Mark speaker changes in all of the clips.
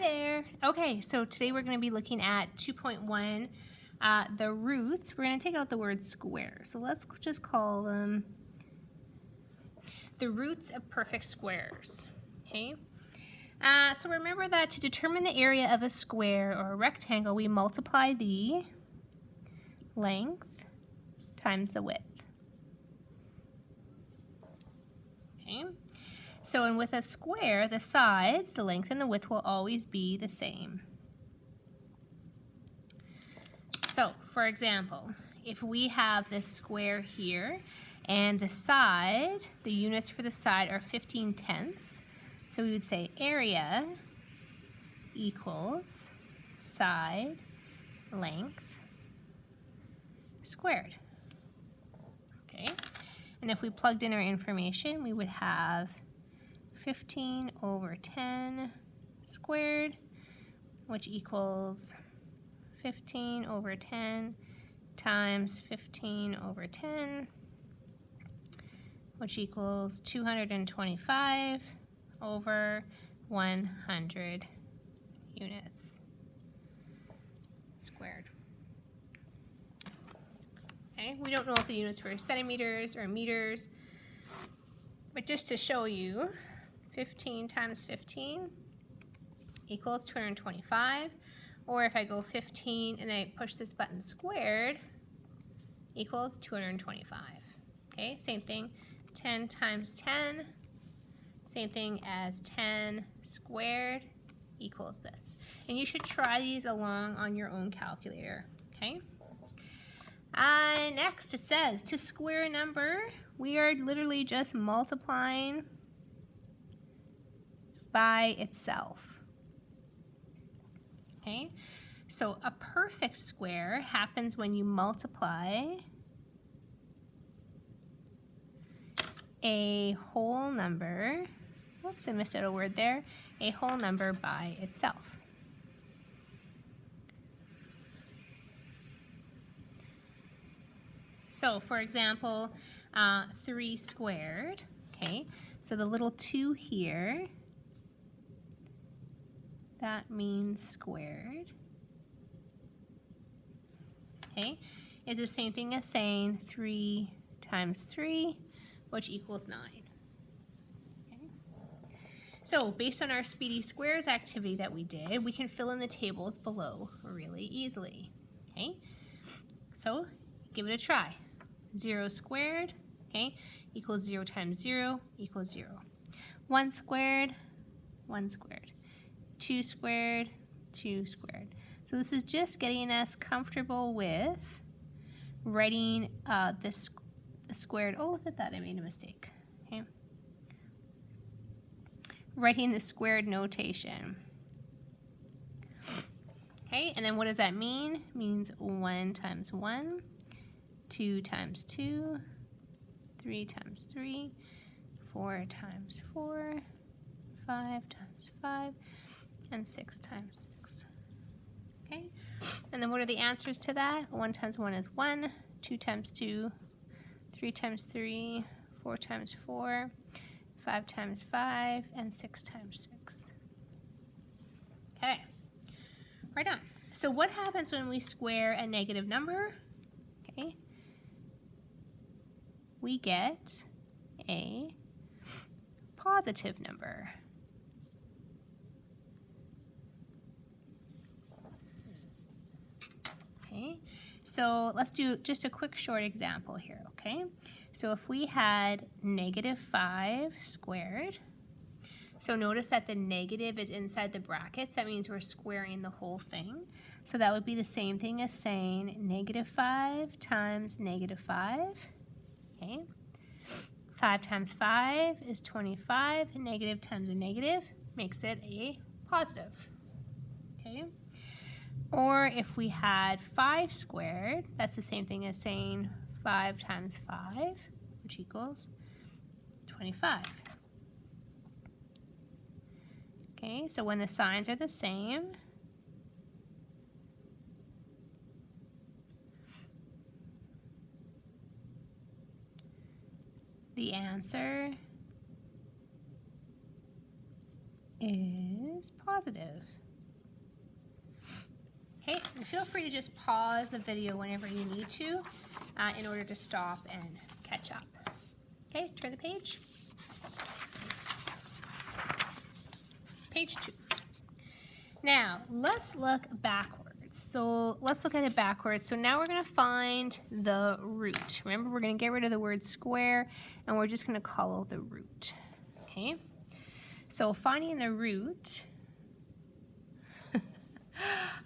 Speaker 1: there. Okay, so today we're going to be looking at 2.1, the roots. We're going to take out the word square. So let's just call them the roots of perfect squares. Okay. So remember that to determine the area of a square or a rectangle, we multiply the length times the width. Okay. So, and with a square, the sides, the length and the width will always be the same. So, for example, if we have this square here and the side, the units for the side are 15/10, so we would say area equals side length squared. Okay, and if we plugged in our information, we would have 15/10 squared, which equals 15/10 times 15/10, which equals 225/100 units squared. Okay, we don't know if the units were centimeters or meters, but just to show you, 15 times 15 equals 225, or if I go 15 and I push this button squared, equals 225. Okay, same thing, 10 times 10, same thing as 10 squared equals this. And you should try these along on your own calculator, okay? Next it says, to square a number, we are literally just multiplying by itself. Okay, so a perfect square happens when you multiply a whole number, whoops, I missed out a word there, a whole number by itself. So for example, 3 squared, okay, so the little 2 here, that means squared, okay, is the same thing as saying 3 times 3, which equals 9. Okay. So based on our Speedy Squares activity that we did, we can fill in the tables below really easily. Okay, so give it a try. 0 squared, okay, equals 0 times 0 equals 0. 1 squared, 1 squared. 2 squared, 2 squared. So this is just getting us comfortable with writing this squared. Oh, look at that, I made a mistake. Okay. Writing the squared notation. Okay, and then what does that mean? It means 1 times 1, 2 times 2, 3 times 3, 4 times 4, 5 times 5, and 6 times 6. Okay, and then what are the answers to that? 1 times 1 is 1, 2 times 2, 3 times 3, 4 times 4, 5 times 5, and 6 times 6. Okay, right on. So what happens when we square a negative number? Okay, we get a positive number. Okay, so let's do just a quick short example here, okay? So if we had -5 squared, so notice that the negative is inside the brackets, that means we're squaring the whole thing. So that would be the same thing as saying -5 times -5, okay? 5 times 5 is 25, and negative times a negative makes it a positive, okay? Or if we had 5 squared, that's the same thing as saying 5 times 5, which equals 25. Okay, so when the signs are the same, the answer is positive. And feel free to just pause the video whenever you need to in order to stop and catch up. Okay, turn the page. Page 2. Now, let's look backwards. So let's look at it backwards. So now we're going to find the root. Remember, we're going to get rid of the word square, and we're just going to call it the root. Okay? So finding the root,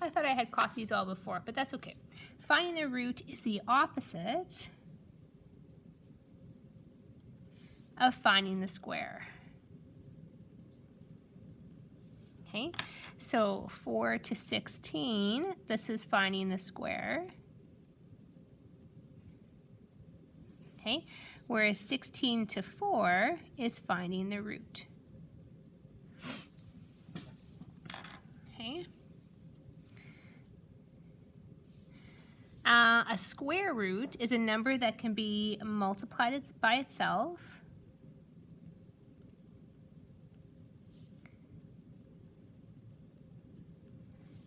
Speaker 1: I thought I had caught these all before, but that's okay. Finding the root is the opposite of finding the square. Okay, so 4 to 16, this is finding the square. Okay, whereas 16 to 4 is finding the root. Okay. A square root is a number that can be multiplied by itself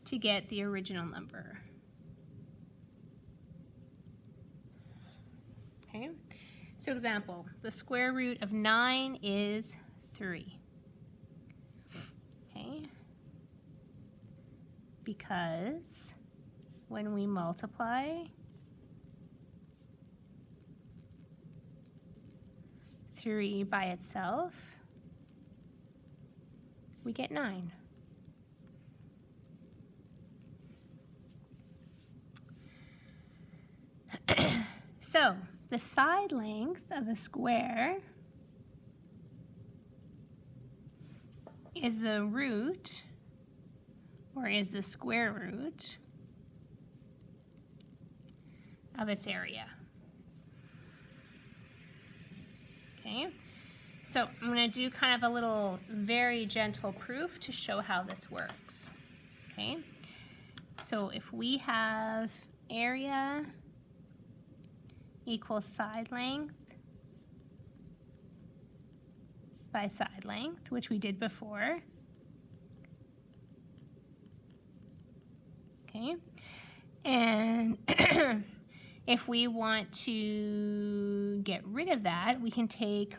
Speaker 1: to get the original number. Okay, so example, the square root of 9 is 3. Okay, because when we multiply 3 by itself, we get 9. So, the side length of a square is the root, or is the square root of its area. Okay, so I'm going to do kind of a little very gentle proof to show how this works. Okay, so if we have area equals side length by side length, which we did before. Okay, and if we want to get rid of that, we can take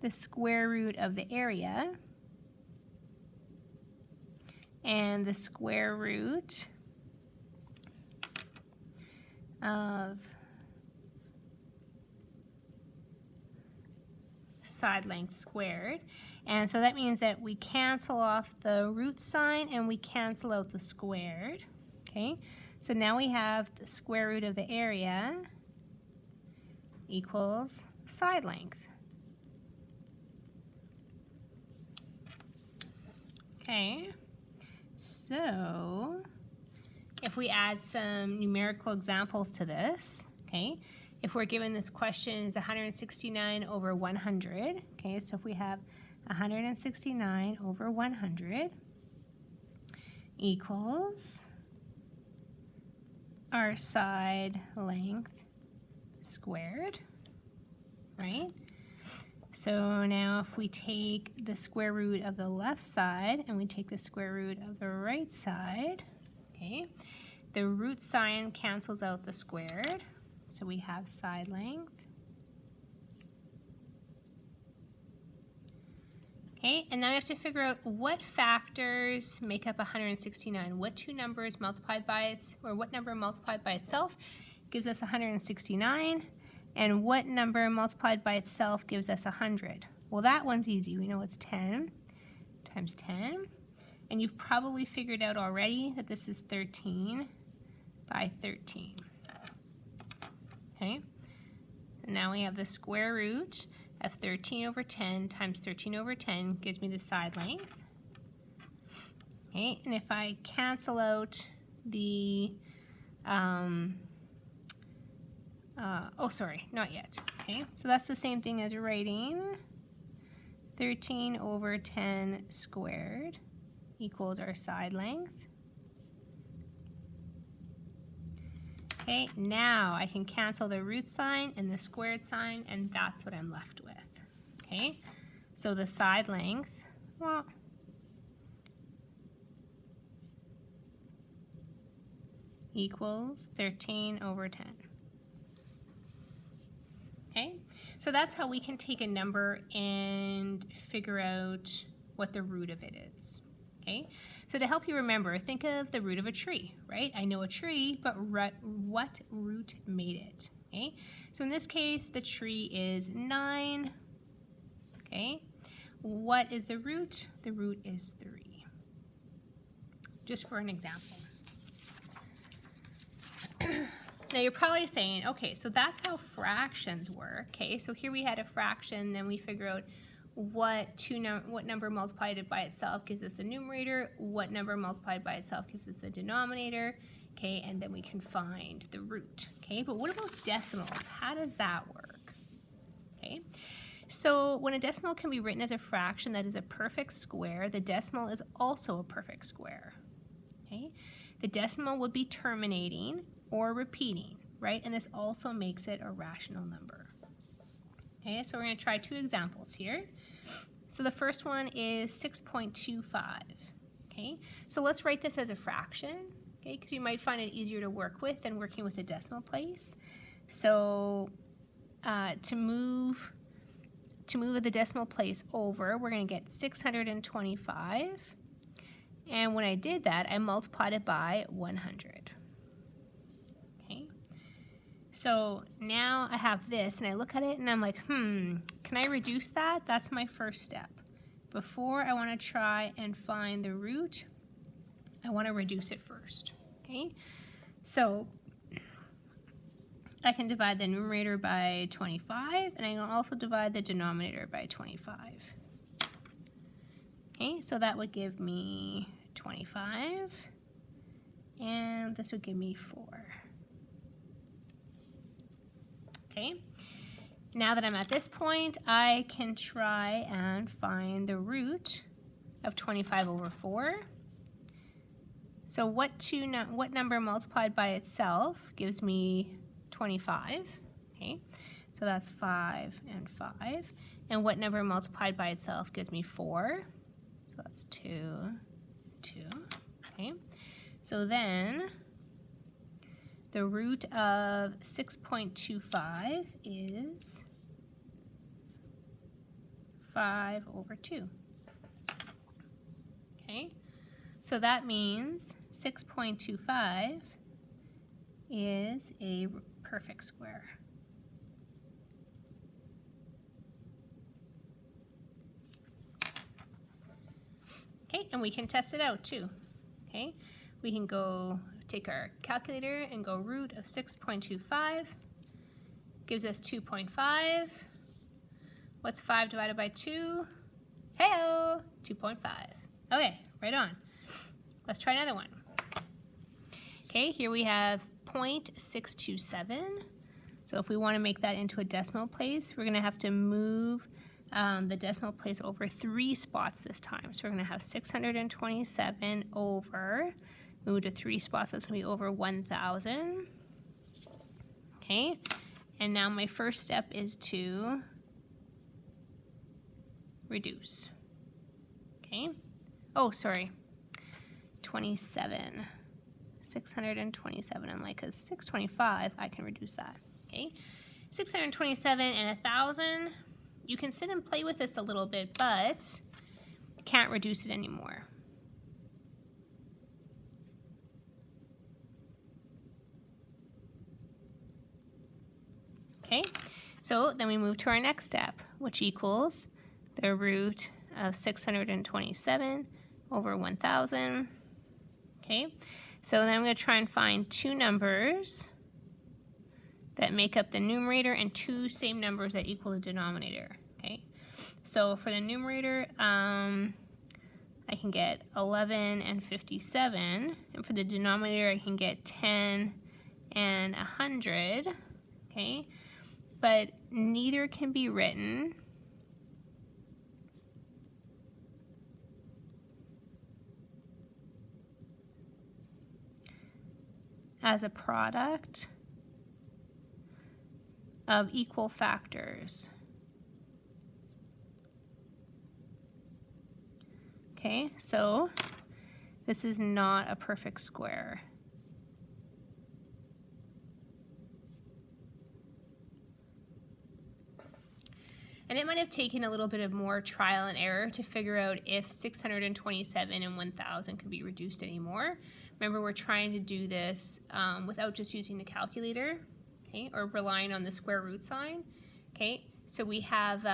Speaker 1: the square root of the area and the square root of side length squared, and so that means that we cancel off the root sign and we cancel out the squared. Okay, so now we have the square root of the area equals side length. Okay, so if we add some numerical examples to this, okay, if we're given this question is 169 over 100, okay, so if we have 169 over 100 equals our side length squared, right? So now if we take the square root of the left side and we take the square root of the right side, okay, the root sign cancels out the squared. So we have side length. Okay, and now we have to figure out what factors make up 169. What two numbers multiplied by what number multiplied by itself gives us 169, and what number multiplied by itself gives us 100. Well, that one's easy. We know it's 10 times 10, and you've probably figured out already that this is 13 by 13. Okay, so now we have the square root of 13 over 10 times 13 over 10 gives me the side length. Okay, and if I cancel out the, oh sorry, not yet. Okay, so that's the same thing as writing 13 over 10 squared equals our side length. Okay, now I can cancel the root sign and the squared sign, and that's what I'm left with. Okay, so the side length, well, equals 13 over 10. Okay, so that's how we can take a number and figure out what the root of it is. Okay, so to help you remember, think of the root of a tree, right? I know a tree, but what root made it? Okay, so in this case, the tree is 9. Okay, what is the root? The root is 3. Just for an example. Now you're probably saying, okay, so that's how fractions work. Okay, so here we had a fraction, then we figure out what number multiplied by itself gives us the numerator, what number multiplied by itself gives us the denominator, okay, and then we can find the root. Okay, but what about decimals? How does that work? Okay, so when a decimal can be written as a fraction that is a perfect square, the decimal is also a perfect square. Okay, the decimal would be terminating or repeating, right? And this also makes it a rational number. Okay, so we're going to try 2 examples here. So the first one is 6.25. Okay, so let's write this as a fraction, okay, because you might find it easier to work with than working with a decimal place. So to move the decimal place over, we're going to get 625. And when I did that, I multiplied it by 100. Okay, so now I have this, and I look at it, and I'm like, can I reduce that? That's my first step. Before I want to try and find the root, I want to reduce it first. Okay, so I can divide the numerator by 25, and I can also divide the denominator by 25. Okay, so that would give me 25, and this would give me 4. Okay, now that I'm at this point, I can try and find the root of 25 over 4. So what number multiplied by itself gives me 25? Okay, so that's 5 and 5. And what number multiplied by itself gives me 4? So that's 2, 2. Okay, so then the root of 6.25 is 5 over 2. Okay, so that means 6.25 is a perfect square. Okay, and we can test it out too. Okay, we can go take our calculator and go root of 6.25 gives us 2.5. What's 5 divided by 2? Hey-o, 2.5. Okay, right on. Let's try another one. Okay, here we have 0.627. So if we want to make that into a decimal place, we're going to have to move the decimal place over 3 spots this time. So we're going to have 627 over, move to 3 spots, that's going to be over 1,000. Okay, and now my first step is to reduce. Okay, oh, sorry, 27. 627, I'm like, because 625, I can reduce that. Okay, 627 and 1,000. You can sit and play with this a little bit, but can't reduce it anymore. Okay, so then we move to our next step, which equals the root of 627 over 1,000. Okay, so then I'm going to try and find 2 numbers that make up the numerator and 2 same numbers that equal the denominator. Okay, so for the numerator, I can get 11 and 57, and for the denominator, I can get 10 and 100. Okay, but neither can be written as a product of equal factors. Okay, so this is not a perfect square. And it might have taken a little bit of more trial and error to figure out if 627 and 1,000 could be reduced anymore. Remember, we're trying to do this without just using the calculator, okay, or relying on the square root sign, okay? So we have,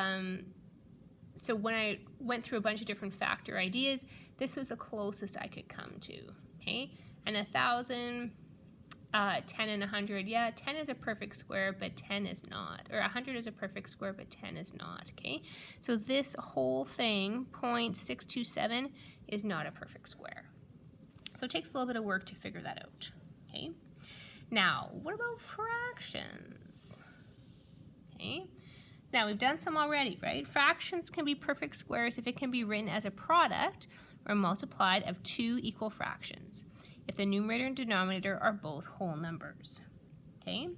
Speaker 1: so when I went through a bunch of different factor ideas, this was the closest I could come to, okay? And 1,000, 10 and 100, yeah, 10 is a perfect square, but 10 is not. Or 100 is a perfect square, but 10 is not, okay? So this whole thing, 0.627, is not a perfect square. So it takes a little bit of work to figure that out, okay? Now, what about fractions? Okay, now we've done some already, right? Fractions can be perfect squares if it can be written as a product or multiplied of two equal fractions, if the numerator and denominator are both whole numbers, okay?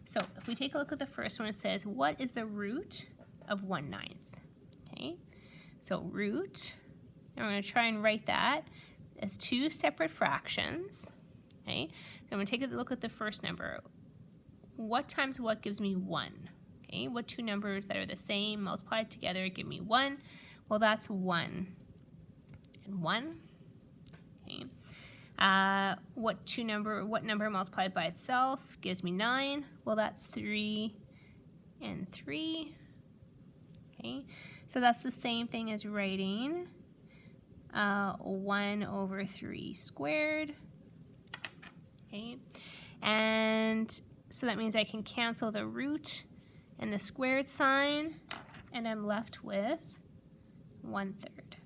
Speaker 1: So if we take a look at the first one, it says, what is the root of 1/9? Okay, so root, and we're going to try and write that as two separate fractions, okay? So I'm going to take a look at the first number. What times what gives me 1? Okay, what two numbers that are the same multiplied together give me 1? Well, that's 1 and 1, okay? What number multiplied by itself gives me 9? Well, that's 3 and 3, okay? So that's the same thing as writing 1/3 squared, okay? And so that means I can cancel the root and the squared sign, and I'm left with 1/3,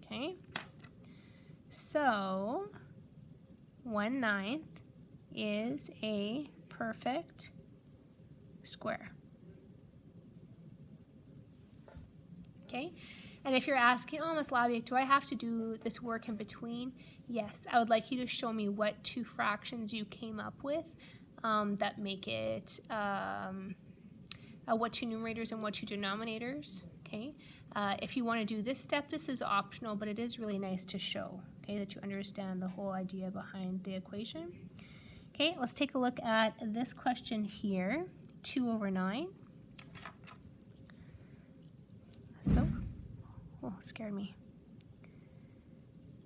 Speaker 1: okay? So 1/9 is a perfect square, okay? And if you're asking, oh, Ms. Labiak, do I have to do this work in between? Yes, I would like you to show me what two fractions you came up with that make it, what two numerators and what two denominators, okay? If you want to do this step, this is optional, but it is really nice to show, okay, that you understand the whole idea behind the equation. Okay, let's take a look at this question here, 2/9. So, oh, scared me.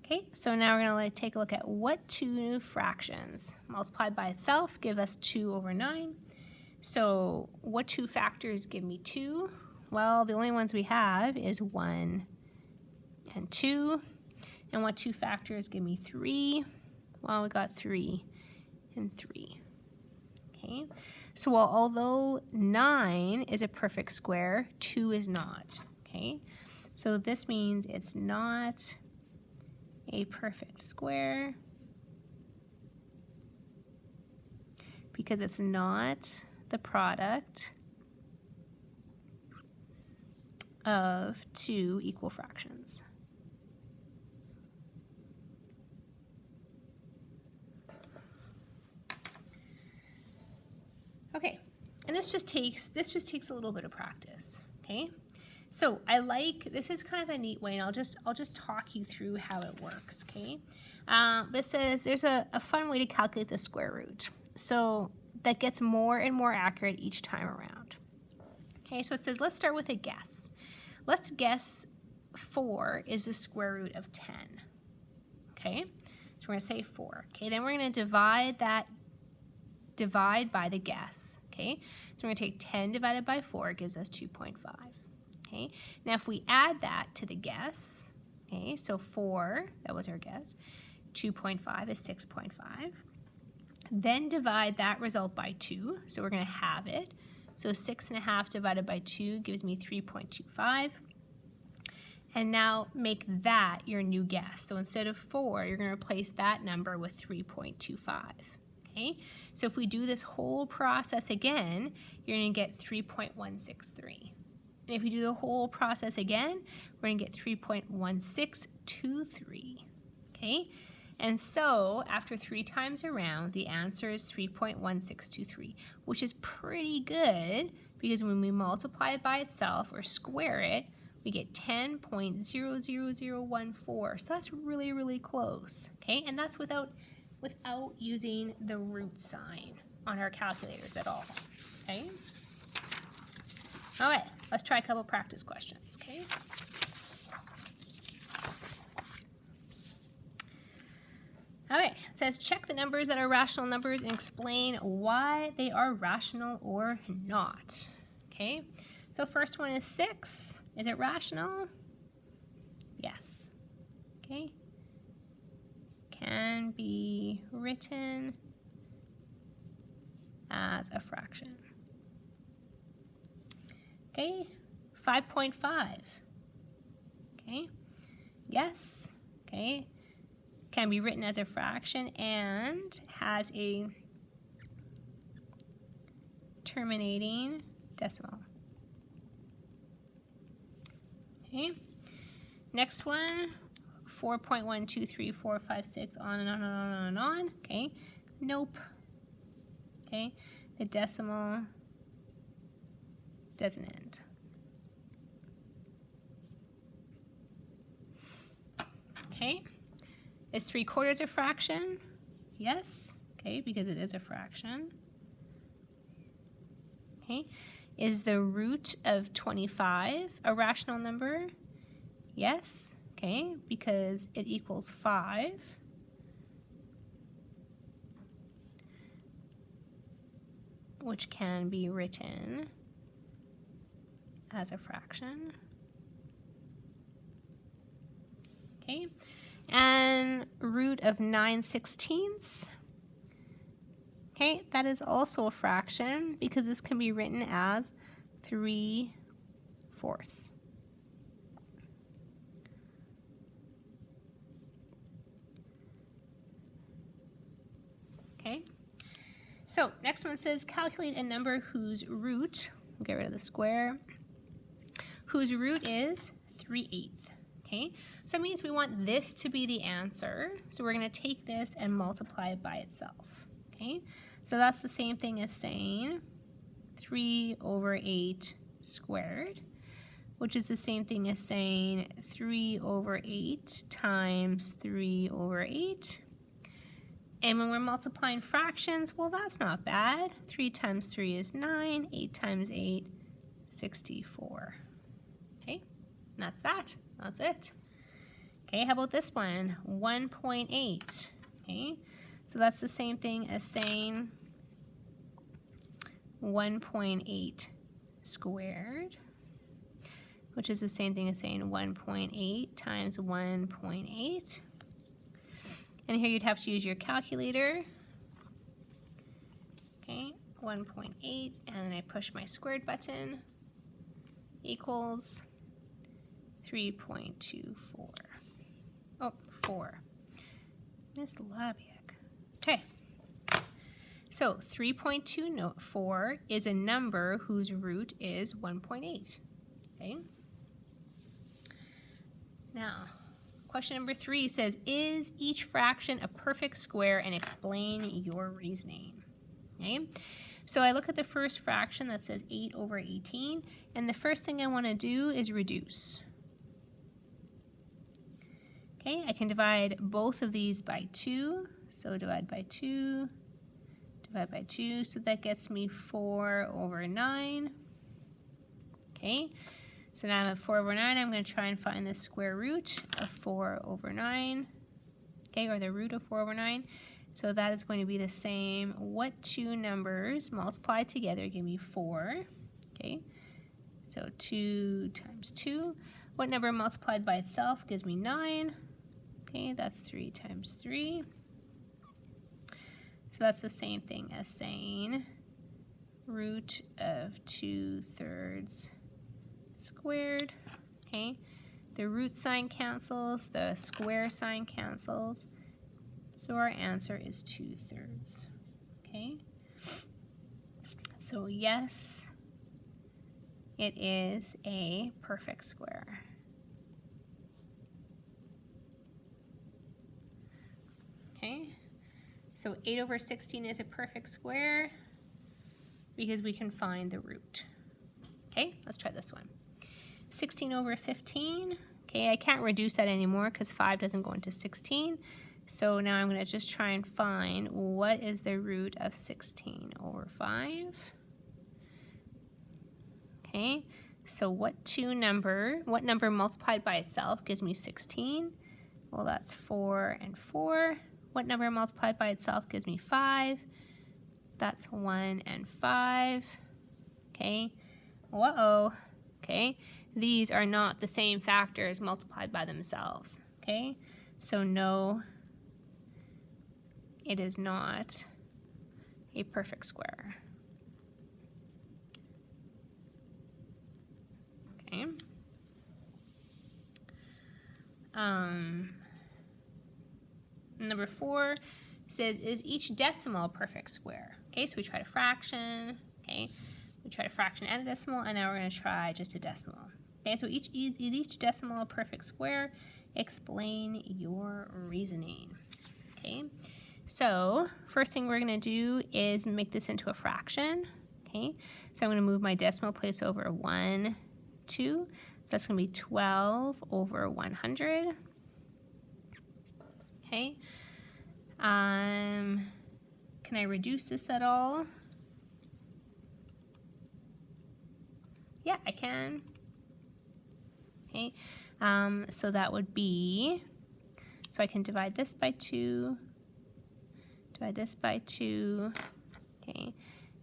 Speaker 1: Okay, so now we're going to take a look at what two fractions multiplied by itself give us 2/9. So what two factors give me 2? Well, the only ones we have is 1 and 2. And what two factors give me 3? Well, we got 3 and 3. Okay, so although 9 is a perfect square, 2 is not. Okay, so this means it's not a perfect square because it's not the product of two equal fractions. Okay, and this just takes a little bit of practice, okay? So this is kind of a neat way, and I'll just talk you through how it works, okay? But it says there's a fun way to calculate the square root. So that gets more and more accurate each time around. Okay, so it says let's start with a guess. Let's guess 4 is the square root of 10. Okay, so we're going to say 4. Okay, then we're going to divide by the guess. Okay, so we're going to take 10 divided by 4 gives us 2.5. Okay, now if we add that to the guess, okay, so 4, that was our guess, 2.5 is 6.5. Then divide that result by 2, so we're going to have it. So 6.5 divided by 2 gives me 3.25. And now make that your new guess. So instead of 4, you're going to replace that number with 3.25. Okay, so if we do this whole process again, you're going to get 3.163. And if we do the whole process again, we're going to get 3.1623, okay? And so after 3 times around, the answer is 3.1623, which is pretty good because when we multiply it by itself or square it, we get 10.00014. So that's really, really close, okay? And that's without using the root sign on our calculators at all, okay? All right. let's try a couple practice questions, okay? Okay, it says check the numbers that are rational numbers and explain why they are rational or not. Okay, so first one is 6. Is it rational? Yes. Okay. Can be written as a fraction. Okay, 5.5. Okay, yes. Okay. Can be written as a fraction and has a terminating decimal. Okay. Next one, 4.1, 2, 3, 4, 5, 6, on and on and on and on. Okay. Nope. Okay. The decimal doesn't end. Okay. Is 3/4 a fraction? Yes. Okay, because it is a fraction. Okay. Is the root of 25 a rational number? Yes. Okay, because it equals 5. Which can be written as a fraction. Okay. And root of 9/16. Okay, that is also a fraction because this can be written as 3/4. Okay, so next one says calculate a number whose root, we'll get rid of the square, whose root is 3/8. Okay, so that means we want this to be the answer. So we're going to take this and multiply it by itself. Okay, so that's the same thing as saying 3/8 squared, which is the same thing as saying 3/8 times 3/8. And when we're multiplying fractions, well, that's not bad. 3 times 3 is 9, 8 times 8, 64. Okay, and that's that. That's it. Okay, how about this one? 1.8. Okay, so that's the same thing as saying 1.8 squared, which is the same thing as saying 1.8 times 1.8. And here you'd have to use your calculator. Okay, 1.8, and then I push my squared button, equals 3.24. Oh, 4. Miss Labiak. Okay. So 3.24 is a number whose root is 1.8. Okay. Now, question number 3 says, is each fraction a perfect square, and explain your reasoning? Okay. So I look at the first fraction that says 8/18, and the first thing I want to do is reduce. Okay, I can divide both of these by 2. So divide by 2, divide by 2. So that gets me 4/9. Okay, so now I'm at 4/9. I'm going to try and find the square root of 4/9. Okay, or the root of 4/9. So that is going to be the same. What two numbers multiplied together give me 4? Okay, so 2 times 2. What number multiplied by itself gives me 9? Okay, that's 3 times 3. So that's the same thing as saying root of 2/3 squared. Okay, the root sign cancels, the square sign cancels. So our answer is 2/3. Okay, so yes, it is a perfect square. Okay, so 8/16 is a perfect square because we can find the root. Okay, let's try this one. 16/15. Okay, I can't reduce that anymore because 5 doesn't go into 16. So now I'm going to just try and find what is the root of 16/5. Okay, So what number multiplied by itself gives me 16? Well, that's 4 and 4. What number multiplied by itself gives me 5? That's 1 and 5. Okay. Uh-oh. Okay. These are not the same factors multiplied by themselves. Okay. So no, it is not a perfect square. Okay. Number 4 says, is each decimal a perfect square? Okay, so we tried a fraction. Okay, we tried a fraction and a decimal, and now we're going to try just a decimal. Okay, so is each decimal a perfect square? Explain your reasoning. Okay, so first thing we're going to do is make this into a fraction. Okay, so I'm going to move my decimal place over 1, 2. So that's going to be 12 over 100. Okay. Can I reduce this at all? Yeah, I can. Okay. So that would be, so I can divide this by 2, divide this by 2, okay,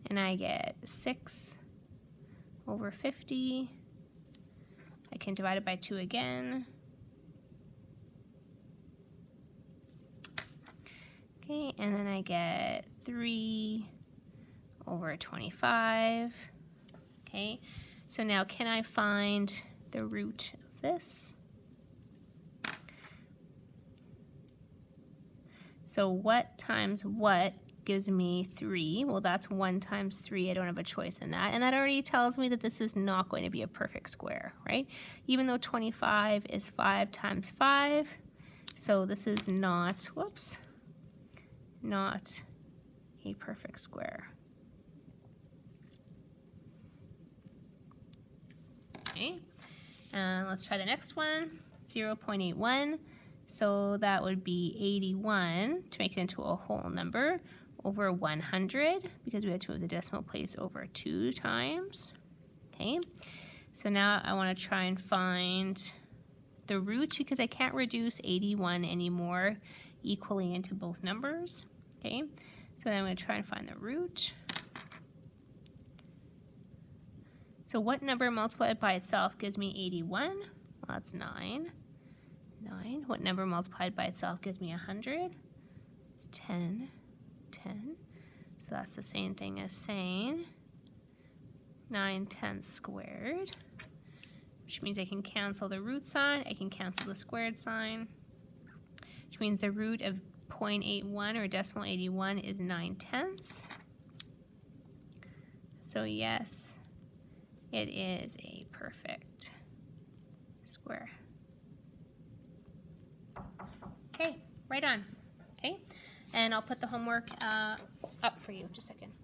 Speaker 1: and I get 6 over 50. I can divide it by 2 again. Okay, and then I get 3 over 25. Okay, so now can I find the root of this? So what times what gives me 3? Well, that's 1 times 3. I don't have a choice in that. And that already tells me that this is not going to be a perfect square, right? Even though 25 is 5 times 5. So this is not, whoops, not a perfect square. Okay, let's try the next one, 0.81. So that would be 81 to make it into a whole number over 100 because we had to move the decimal place over 2 times. Okay, so now I want to try and find the root because I can't reduce 81 anymore equally into both numbers. Okay, so then I'm going to try and find the root. So what number multiplied by itself gives me 81? Well, that's 9. 9. What number multiplied by itself gives me 100? It's 10. 10. So that's the same thing as saying 9/10 squared, which means I can cancel the root sign. I can cancel the squared sign, which means the root of 0.81 or decimal 81 is 9/10. So yes, it is a perfect square. Okay, right on. Okay, and I'll put the homework up for you. Just a second.